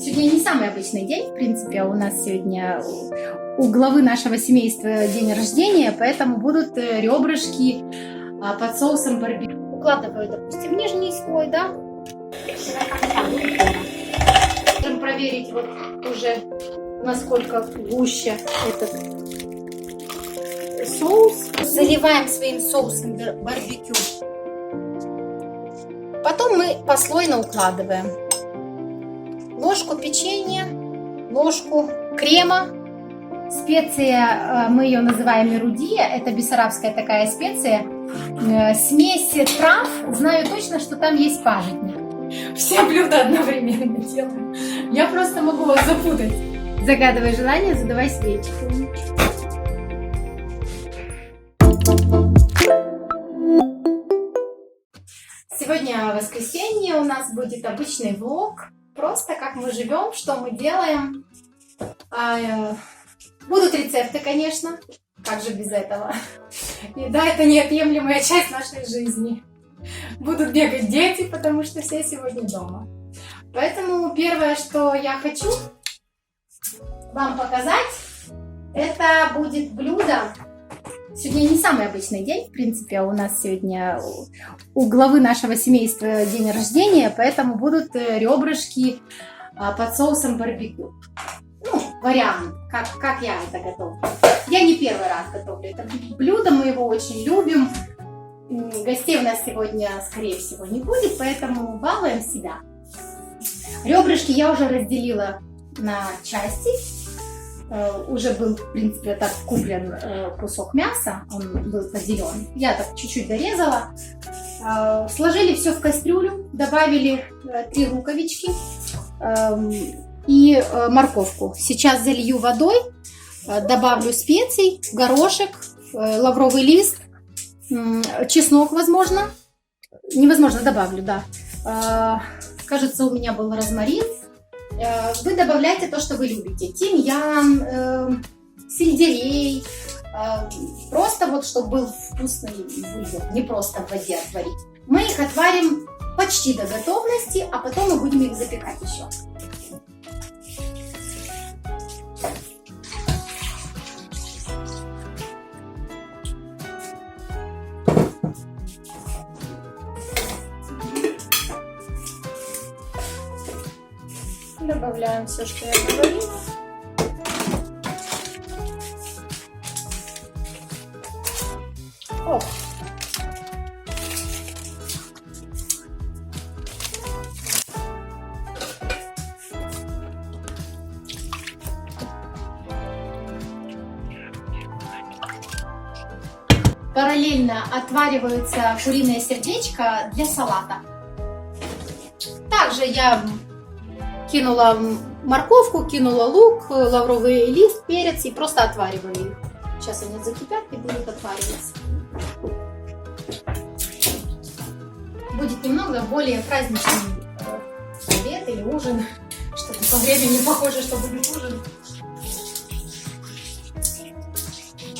Сегодня не самый обычный день, в принципе, у нас сегодня у главы нашего семейства день рождения, поэтому будут ребрышки под соусом барбекю. Укладываю, допустим, нижний слой, да? Можем проверить вот уже, насколько гуще этот соус. Заливаем своим соусом барбекю. Потом мы послойно укладываем ложку печенья, ложку крема. Специя, мы ее называем мерудия, это бессарабская такая специя. Смесь трав, знаю точно, что там есть пажитник. Все блюда одновременно делаем. Я просто могу вас запутать. Загадывай желание, задавай свечку. Сегодня воскресенье, у нас будет обычный влог. Просто как мы живем, что мы делаем. Будут рецепты, конечно. Как же без этого? Еда — это неотъемлемая часть нашей жизни. Будут бегать дети, потому что все сегодня дома. Поэтому первое, что я хочу вам показать, это будет блюдо. Сегодня не самый обычный день, в принципе, у нас сегодня у главы нашего семейства день рождения, поэтому будут ребрышки под соусом барбекю. Ну, вариант, как я это готовлю. Я не первый раз готовлю это блюдо, мы его очень любим. Гостей у нас сегодня, скорее всего, не будет, поэтому балуем себя. Ребрышки я уже разделила на части. Уже был, в принципе, так куплен кусок мяса, он был поделен. Я так чуть-чуть дорезала. Сложили все в кастрюлю, добавили 3 луковички и морковку. Сейчас залью водой, добавлю специй, горошек, лавровый лист, чеснок, возможно. Невозможно, добавлю, да. Кажется, у меня был розмарин. Вы добавляете то, что вы любите. Тимьян, сельдерей. Просто вот, чтобы был вкусный бульон. Не просто в воде отварить. Мы их отварим почти до готовности, а потом мы будем их запекать еще. Добавляем все, что я говорила. Оп. Параллельно отваривается куриное сердечко для салата. Также я кинула морковку, кинула лук, лавровый лист, перец и просто отвариваю их. Сейчас они закипят и будут отвариваться. Будет немного более праздничный обед или ужин. Что-то по времени похоже, что будет ужин.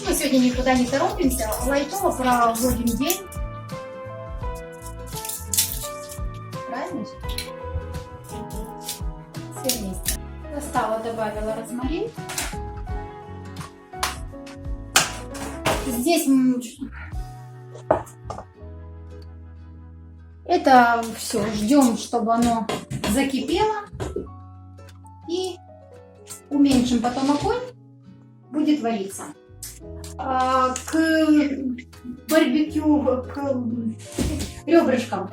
Мы сегодня никуда не торопимся. Лайтово проводим день. Праздничный. Все вместе. Достала, добавила розмарин. Здесь это все ждем, чтобы оно закипело. И уменьшим потом огонь. Будет вариться. К барбекю, к ребрышкам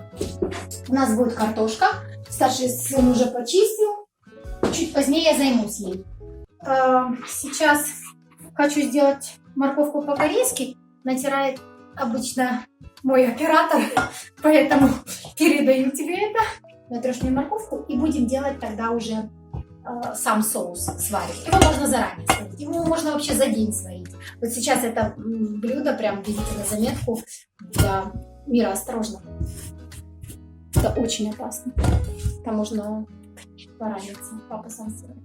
у нас будет картошка. Старший сын уже почистил. Чуть позднее я займусь ей. Сейчас хочу сделать морковку по-корейски. Натирает обычно мой оператор, поэтому передаю тебе это. Натрешь мне морковку и будем делать тогда уже сам соус сварим. Его можно заранее сварить. Его можно вообще за день сварить. Вот сейчас это блюдо прям берите на заметку для Мира, осторожно. Это очень опасно. Там можно пораниться. Папа сам сделает.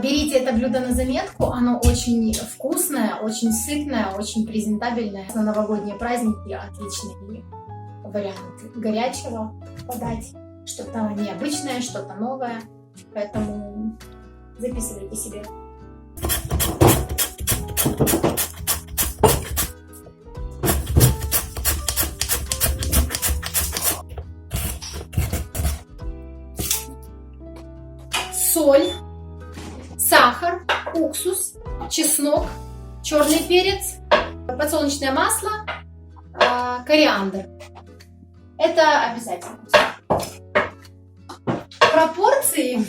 Берите это блюдо на заметку. Оно очень вкусное, очень сытное, очень презентабельное. На новогодние праздники отличный вариант горячего подать. что-то необычное, что-то новое. Поэтому записывайте себе. Соль, сахар, уксус, чеснок, черный перец, подсолнечное масло, кориандр. Это обязательно. Пропорции,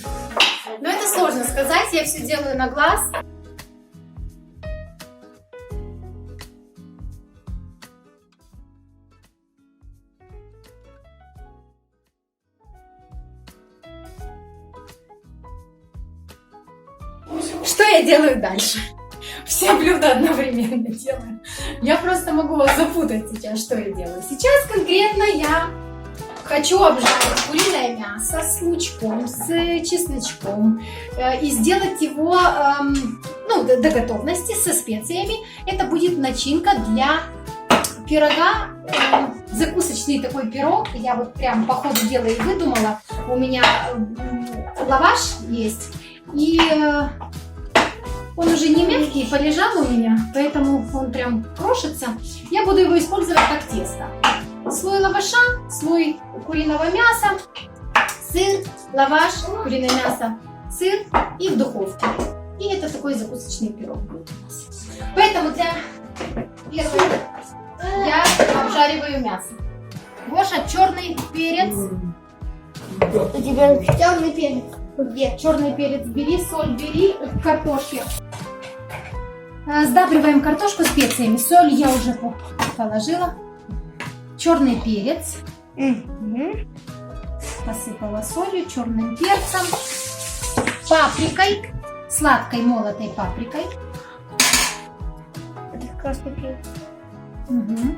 но это сложно сказать, я все делаю на глаз. Что я делаю дальше? Все блюда одновременно делаю. Я просто могу вас запутать сейчас, что я делаю. Сейчас конкретно я хочу обжарить куриное мясо с лучком, с чесночком и сделать его до готовности со специями. Это будет начинка для пирога, закусочный такой пирог. Я вот прям по ходу дела и выдумала. У меня лаваш есть, и он уже не мягкий, полежал у меня, поэтому он прям крошится. Я буду его использовать как тесто. Слой лаваша, слой куриного мяса, сыр, лаваш, куриное мясо, сыр и в духовке. И это такой закусочный пирог будет у нас. Поэтому для первого я обжариваю мясо. Гоша, черный перец. У тебя черный перец. Где? Черный перец бери, соль бери, картошки. Сдабриваем картошку специями. Соль я уже положила. Черный перец. Посыпала солью, черным перцем. Паприкой. Сладкой молотой паприкой. Это красный перец. Угу.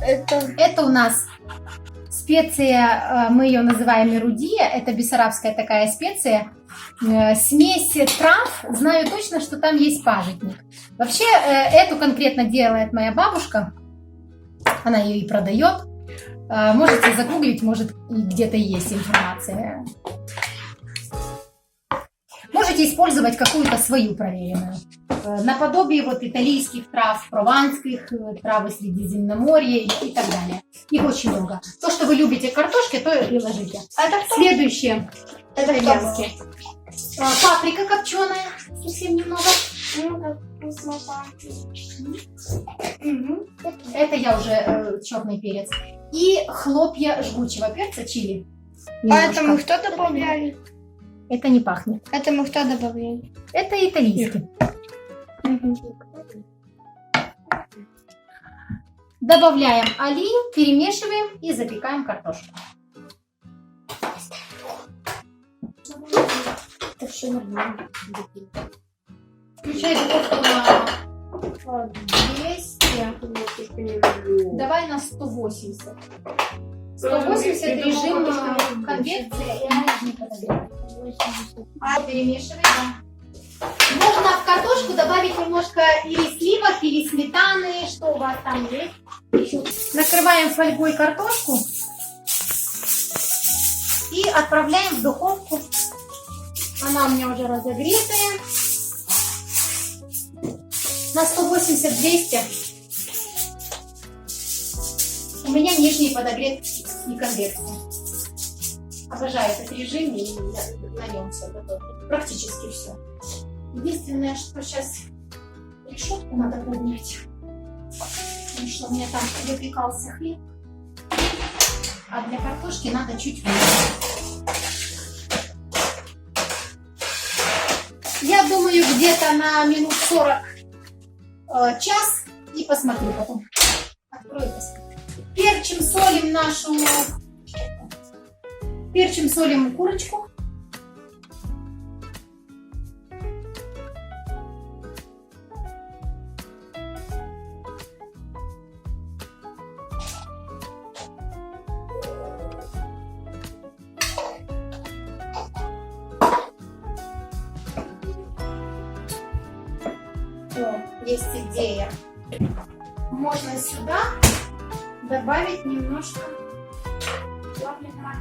Это у нас специя, мы ее называем ирудия, это бессарабская такая специя, смесь трав, знаю точно, что там есть пажитник. Вообще, эту конкретно делает моя бабушка, она ее и продает, можете загуглить, может и где-то есть информация. Можете использовать какую-то свою проверенную. Наподобие вот итальянских трав, прованских, травы Средиземноморья и так далее. Их очень много. То, что вы любите картошки, то и ложите. Следующее. Это итальянские. Паприка копченая, совсем немного. Это я уже черный перец. И хлопья жгучего перца чили. А это мы что добавляли? Это не пахнет. Это мы что добавляли? Это итальянский. Добавляем олию, перемешиваем и запекаем картошку. Это все нормально. Включай духовку на 200. Давай на 180. 180 режим конвекция и она не подогревает. Перемешивай, да. Можно в картошку добавить немножко или сливок, или сметаны, что у вас там есть. Накрываем фольгой картошку и отправляем в духовку. Она у меня уже разогретая. На 180-200. У меня нижний подогрев и конвекция. Обожаю этот режим и на нем все готовлю. Практически все. Единственное, что сейчас решетку надо поднять. Потому что у меня там выпекался хлеб. А для картошки надо чуть выше. Я думаю, где-то на минут 40 час. И посмотрю потом. Открою, посмотрю. Перчим, солим курочку. О, есть идея. Можно сюда добавить немножко плавленного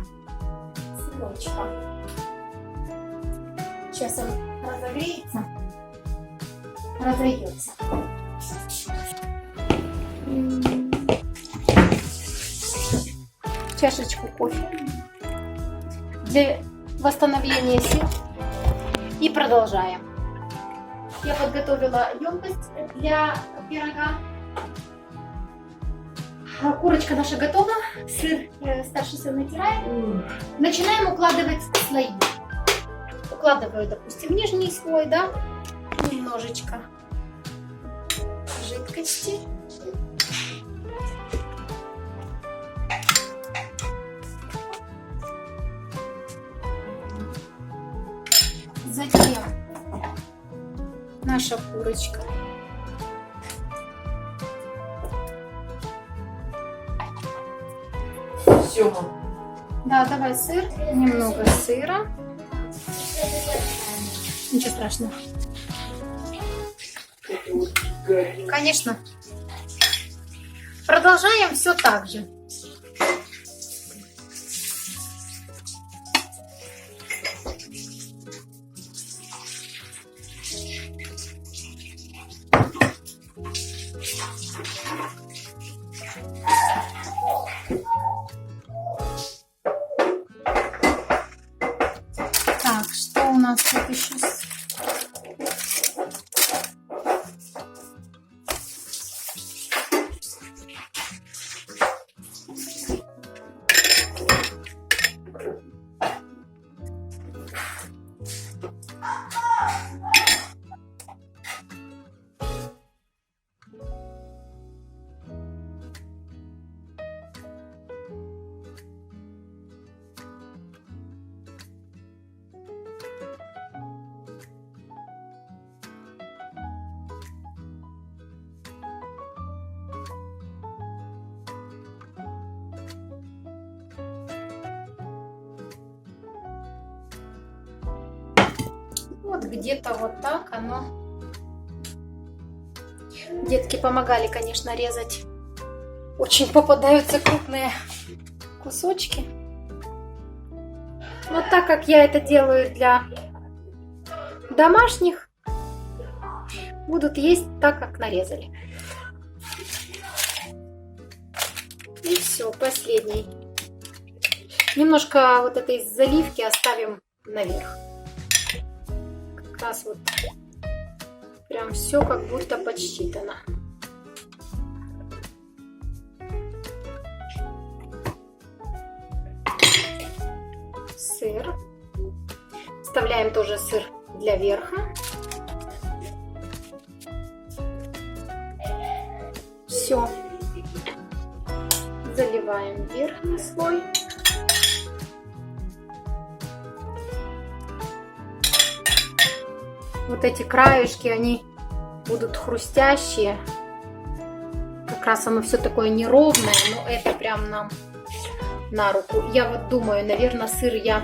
сырочка. Сейчас он разогреется, разойдется. Чашечку кофе для восстановления сил. И продолжаем. Я подготовила емкость для пирога. Курочка наша готова. Сыр, старший сын натирает. Начинаем укладывать слои. Укладываю, допустим, нижний слой, да, немножечко жидкости. Затем наша курочка. Все. Да, давай сыр, немного сыра. Ничего страшного. Конечно. Продолжаем все так же. Так, что у нас тут еще? Вот где-то вот так оно. Детки помогали, конечно, резать. Очень попадаются крупные кусочки. Но так как я это делаю для домашних, будут есть так, как нарезали. И все, последний. Немножко вот этой заливки оставим наверх. Как раз вот прям все как будто подсчитано. Сыр. Вставляем тоже сыр для верха. Все. Заливаем верхний слой. Вот эти краешки, они будут хрустящие. Как раз оно все такое неровное, но это прям нам на руку. Я вот думаю, наверное, сыр я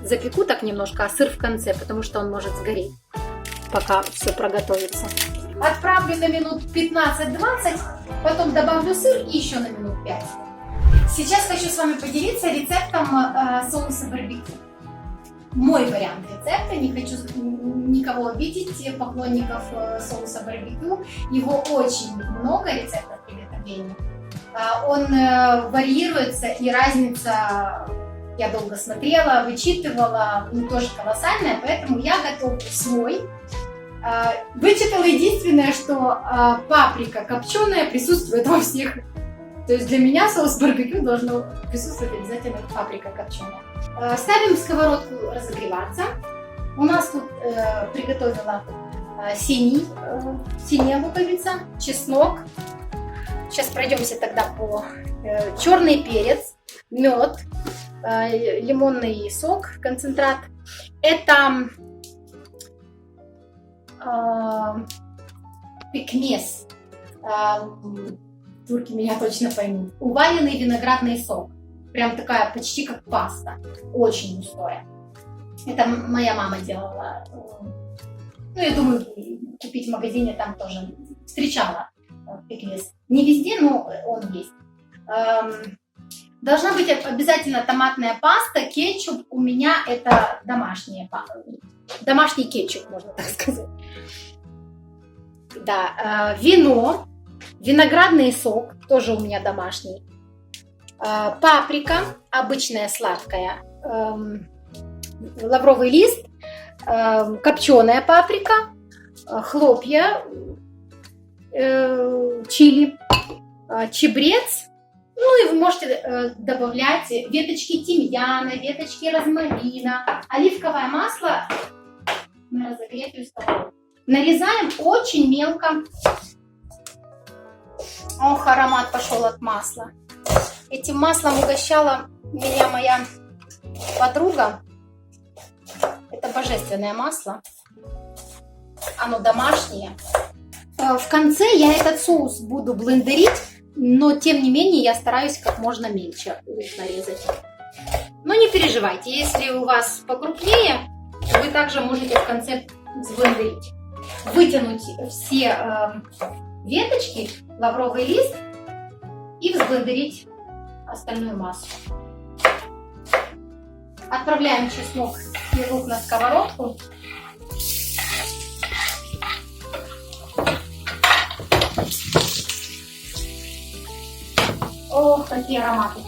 запеку так немножко, а сыр в конце, потому что он может сгореть, пока все проготовится. Отправлю на минут 15-20, потом добавлю сыр и еще на минут 5. Сейчас хочу с вами поделиться рецептом соуса барбекю. Мой вариант рецепта, не хочу никого обидеть, поклонников соуса барбекю. Его очень много, рецептов приготовления. Он варьируется, и разница, я долго смотрела, вычитывала, тоже колоссальная, поэтому я готовлю свой. Вычитала единственное, что паприка копченая присутствует во всех. То есть для меня соус барбекю должно присутствовать обязательно паприка копченая. Ставим сковородку разогреваться. У нас тут приготовила синяя луковица, чеснок. Сейчас пройдемся тогда по черный перец, мед, лимонный сок, концентрат. Это пекмес. Турки меня точно поймут. Уваленный виноградный сок. Прям такая почти как паста. Очень густая. Это моя мама делала. Ну, я думаю, купить в магазине там тоже встречала пекмес. Не везде, но он есть. Должна быть обязательно томатная паста, кетчуп. У меня это домашний кетчуп, можно так сказать. Да, вино, виноградный сок, тоже у меня домашний. Паприка, обычная сладкая. Лавровый лист, копченая паприка, хлопья, чили, чабрец. Ну и вы можете добавлять веточки тимьяна, веточки розмарина, оливковое масло на разогретую сковородку. Нарезаем очень мелко. Ох, аромат пошел от масла. Этим маслом угощала меня моя подруга. Это божественное масло. Оно домашнее. В конце я этот соус буду блендерить, но тем не менее я стараюсь как можно мельче нарезать. Но не переживайте, если у вас покрупнее, вы также можете в конце сблендерить. Вытянуть все веточки, лавровый лист и взблендерить остальную массу. Отправляем чеснок и лук на сковородку. Ох, какие ароматы!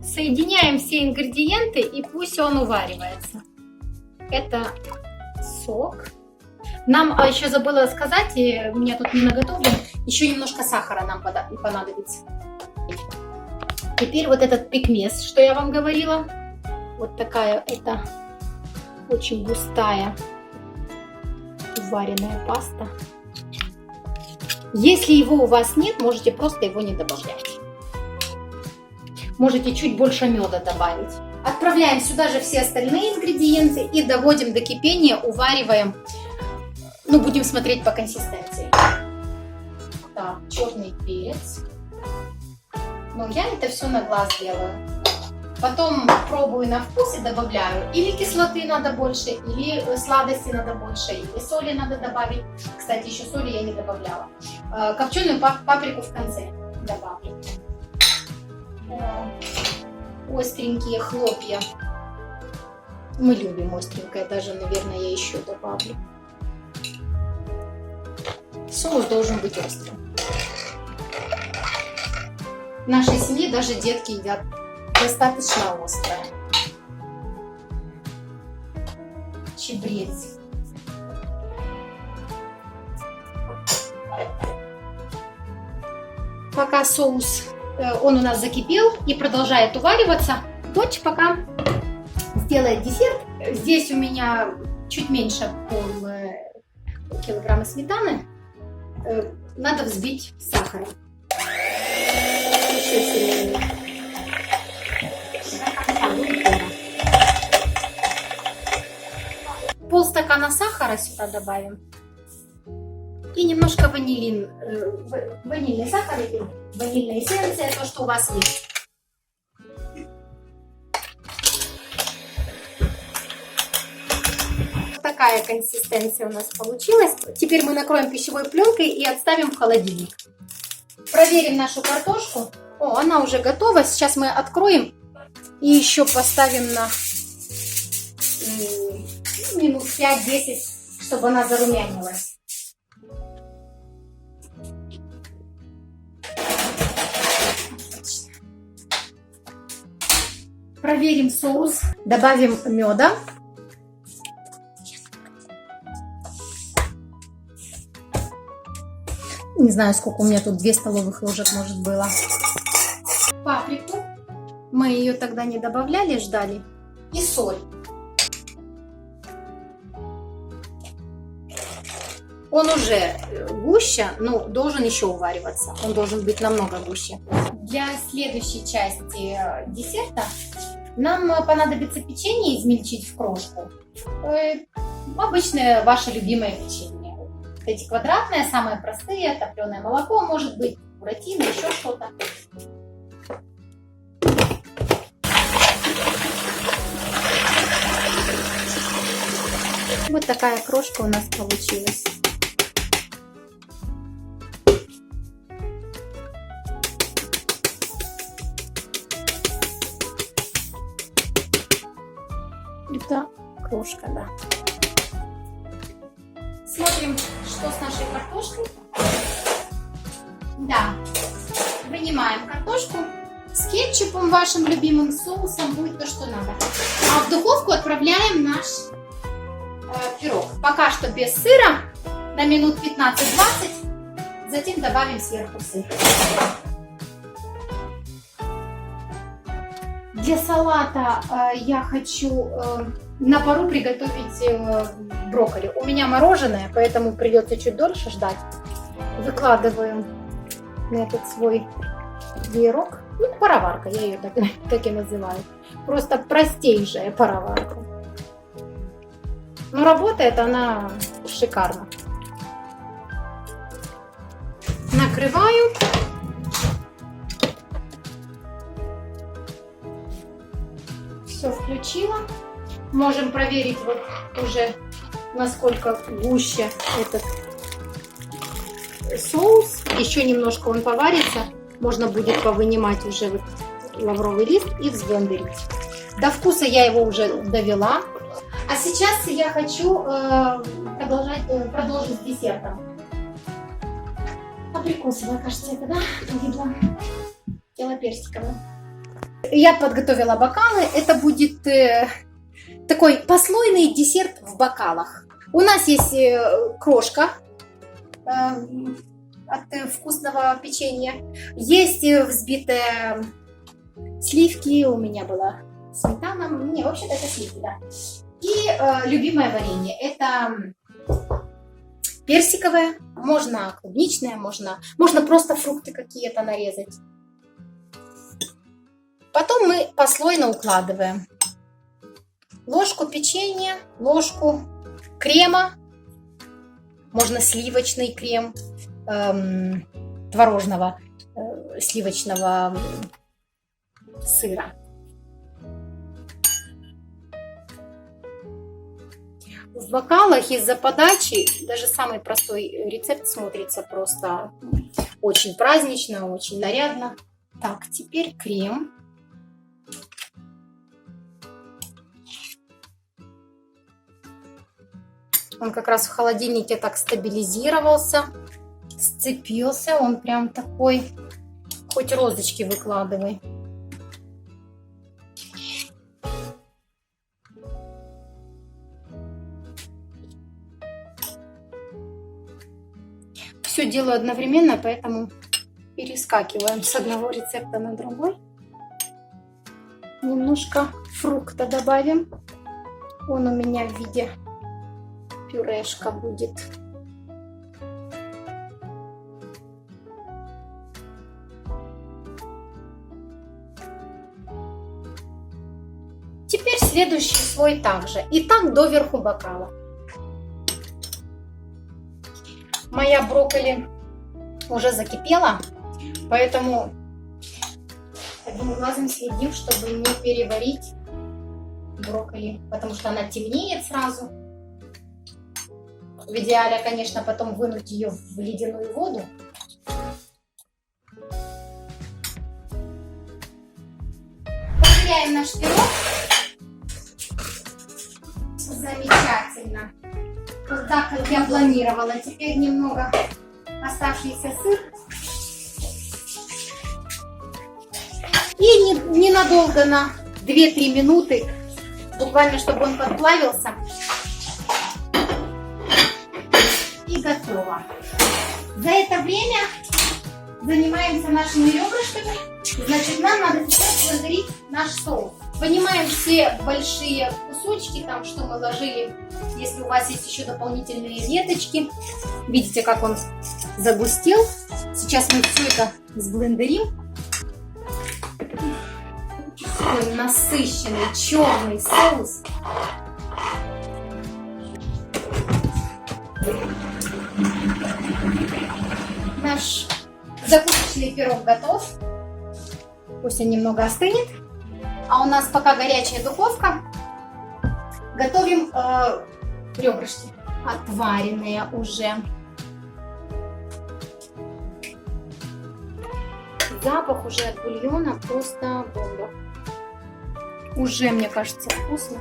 Соединяем все ингредиенты и пусть он уваривается. Это сок. Нам еще забыла сказать, и у меня тут не наготовлен, еще немножко сахара нам понадобится. Теперь вот этот пекмес, что я вам говорила. Вот такая это очень густая вареная паста. Если его у вас нет, можете просто его не добавлять. Можете чуть больше меда добавить. Отправляем сюда же все остальные ингредиенты и доводим до кипения, увариваем. Ну, будем смотреть по консистенции. Так, черный перец. Но я это все на глаз делаю. Потом пробую на вкус и добавляю. Или кислоты надо больше, или сладости надо больше, или соли надо добавить. Кстати, еще соли я не добавляла. Копченую паприку в конце добавлю. Остренькие хлопья. Мы любим остренькое, даже, наверное, я еще добавлю. Соус должен быть острым. В нашей семье даже детки едят достаточно острое. Чабрец. Пока соус, он у нас закипел и продолжает увариваться, дочь пока сделает десерт. Здесь у меня чуть меньше пол-килограмма сметаны. Надо взбить сахар. Полстакана сахара сюда добавим. И немножко ванильный сахар или ванильная эссенция, то, что у вас есть. Такая консистенция у нас получилась. Теперь мы накроем пищевой пленкой и отставим в холодильник. Проверим нашу картошку. О, она уже готова. Сейчас мы откроем и еще поставим на минут 5-10, чтобы она зарумянилась. Проверим соус. Добавим меда. Не знаю, сколько у меня тут, 2 столовых ложек, может, было. Паприку. Мы ее тогда не добавляли, ждали. И соль. Он уже гуще, но должен еще увариваться. Он должен быть намного гуще. Для следующей части десерта нам понадобится печенье измельчить в крошку. Обычное ваше любимое печенье. эти квадратные, самые простые, топленое молоко, может быть, буратино, еще что-то. Вот такая крошка у нас получилась. Это крошка, да. Смотрим, что с нашей картошкой. Да, вынимаем картошку с кетчупом, вашим любимым соусом, будет то, что надо. А в духовку отправляем наш пирог. Пока что без сыра, на минут 15-20, затем добавим сверху сыр. Для салата я хочу на пару приготовить брокколи. У меня мороженое, поэтому придется чуть дольше ждать. Выкладываем на этот свой веерок. Ну, пароварка, я ее так и называю. Просто простейшая пароварка. Но работает она шикарно. Накрываю. Все включила. Можем проверить вот уже, насколько гуще этот соус. Еще немножко он поварится. Можно будет повынимать уже вот лавровый лист и взблендерить. До вкуса я его уже довела. А сейчас я хочу продолжить с десертом. Абрикосовое, кажется, это, да? Видно. Тело персиковое. Я подготовила бокалы. Это будет такой послойный десерт в бокалах. У нас есть крошка от вкусного печенья. Есть взбитые сливки. У меня была сметана. Не, вообще-то это сливки, да. И любимое варенье. Это персиковое. Можно клубничное, можно просто фрукты какие-то нарезать. Потом мы послойно укладываем ложку печенья, ложку крема, можно сливочный крем, творожного сливочного сыра. В бокалах из-за подачи даже самый простой рецепт смотрится просто очень празднично, очень нарядно. Так, теперь крем. Он как раз в холодильнике так стабилизировался, сцепился. Он прям такой, хоть розочки выкладывай. Все делаю одновременно, поэтому перескакиваем с одного рецепта на другой. Немножко фрукта добавим. Он у меня в виде пюрешка будет. Теперь следующий слой также. И так доверху бокала. Моя брокколи уже закипела, поэтому одним глазом следим, чтобы не переварить брокколи, потому что она темнеет сразу. В идеале, конечно, потом вынуть ее в ледяную воду. Проверяем наш пирог. Замечательно. Вот так, как я планировала. Теперь немного оставшийся сыр. И ненадолго, на 2-3 минуты, буквально, чтобы он подплавился. И готово. За это время занимаемся нашими ребрышками. Значит, нам надо сейчас блендерить наш соус. Вынимаем все большие кусочки, там, что мы ложили. Если у вас есть еще дополнительные веточки. Видите, как он загустел. Сейчас мы все это сблендерим. Такой насыщенный черный соус. Наш закусочный пирог готов. Пусть он немного остынет. А у нас пока горячая духовка. Готовим ребрышки. Отваренные уже. Запах уже от бульона просто бомба. Уже, мне кажется, вкусно.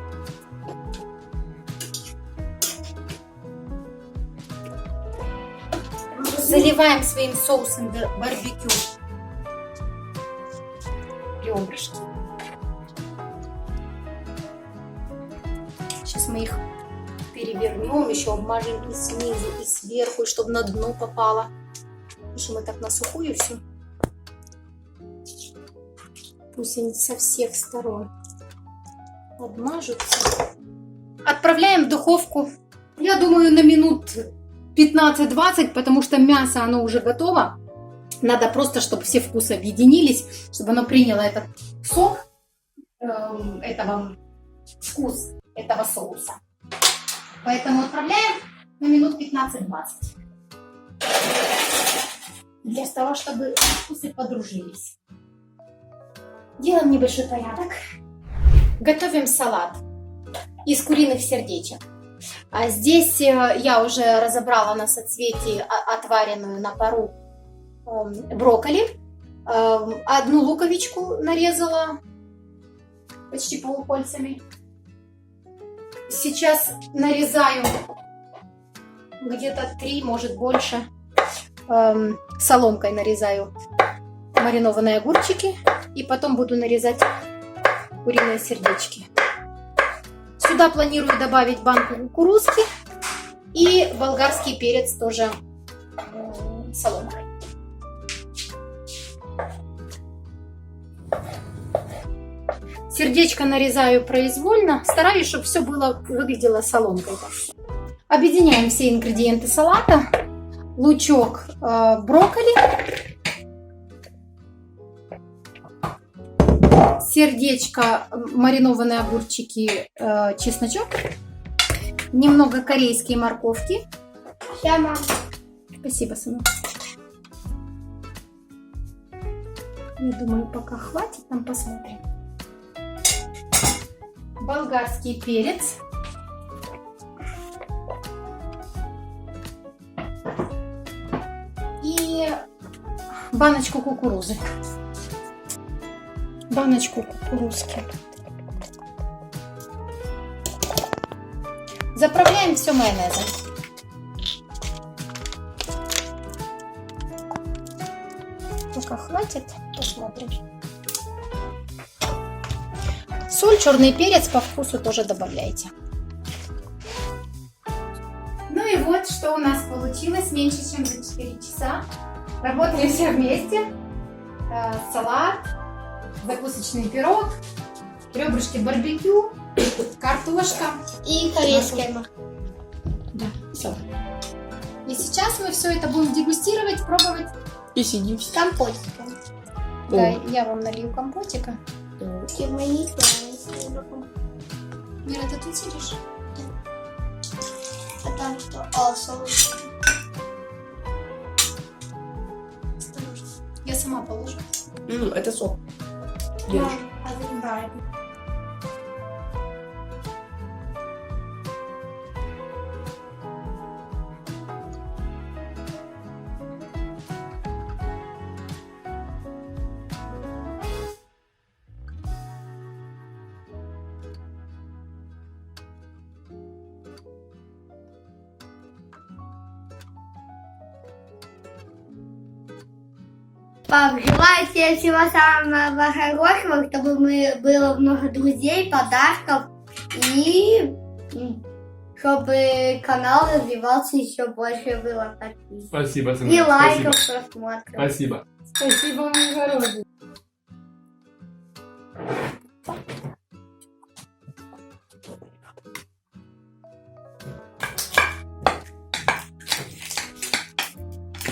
Заливаем своим соусом барбекю ребрышки. Сейчас мы их перевернем, еще обмажем и снизу, и сверху, и чтобы на дно попало. Потому что мы так на сухую все. Пусть они со всех сторон обмажутся. Отправляем в духовку, я думаю, на минут 15-20, потому что мясо, оно уже готово. Надо просто, чтобы все вкусы объединились, чтобы оно приняло этот сок, вкус этого соуса. Поэтому отправляем на минут 15-20. Для того, чтобы вкусы подружились. Делаем небольшой порядок. Готовим салат из куриных сердечек. А здесь я уже разобрала на соцветии отваренную на пару брокколи. Одну луковичку нарезала почти полукольцами. Сейчас нарезаю где-то 3, может больше. Соломкой нарезаю маринованные огурчики. И потом буду нарезать куриные сердечки. Сюда планирую добавить банку кукурузки и болгарский перец тоже соломкой. Сердечко нарезаю произвольно, стараюсь, чтобы все выглядело соломкой. Объединяем все ингредиенты салата. Лучок, брокколи, сердечко, маринованные огурчики, чесночок, немного корейской морковки. Ща, мам. Спасибо, сынок. Я думаю, пока хватит, нам посмотрим. Болгарский перец. И баночку кукурузы. Баночку кукурузки. Заправляем все майонезом. Пока хватит, посмотрим. Соль, черный перец по вкусу тоже добавляйте. Ну и вот, что у нас получилось меньше, чем за 4 часа. Работали все вместе. Салат, закусочный пирог, ребрышки барбекю, картошка И корейская морковь. Да, все. И сейчас мы все это будем дегустировать, пробовать. И сидим. С компотиком. Да, я вам налью компотика. И мы не знаем. Мира, ты тут сидишь? А там что? О, соус. Осторожно. Я сама положу. Это сок. Держи. Да, Пап, желаю тебе всего самого хорошего, чтобы было много друзей, подарков и чтобы канал развивался еще больше, было таких. Спасибо, сынок. И лайков, просмотров. Спасибо. Спасибо, мой хороший.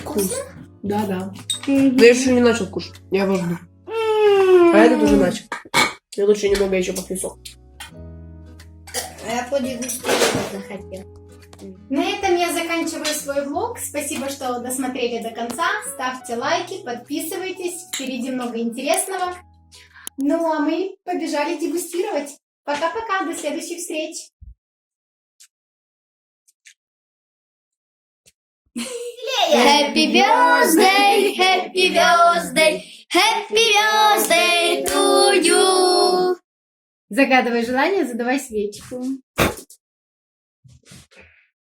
Вкусно? Да. Но я еще не начал кушать. Я его жду. А этот уже начал. Я лучше немного еще попью сок. А я подегустировать захотел. На этом я заканчиваю свой влог. Спасибо, что досмотрели до конца. Ставьте лайки, подписывайтесь. Впереди много интересного. Ну, а мы побежали дегустировать. Пока-пока, до следующих встреч. Happy birthday, happy birthday, happy birthday to you. Загадывай желание, задавай свечку.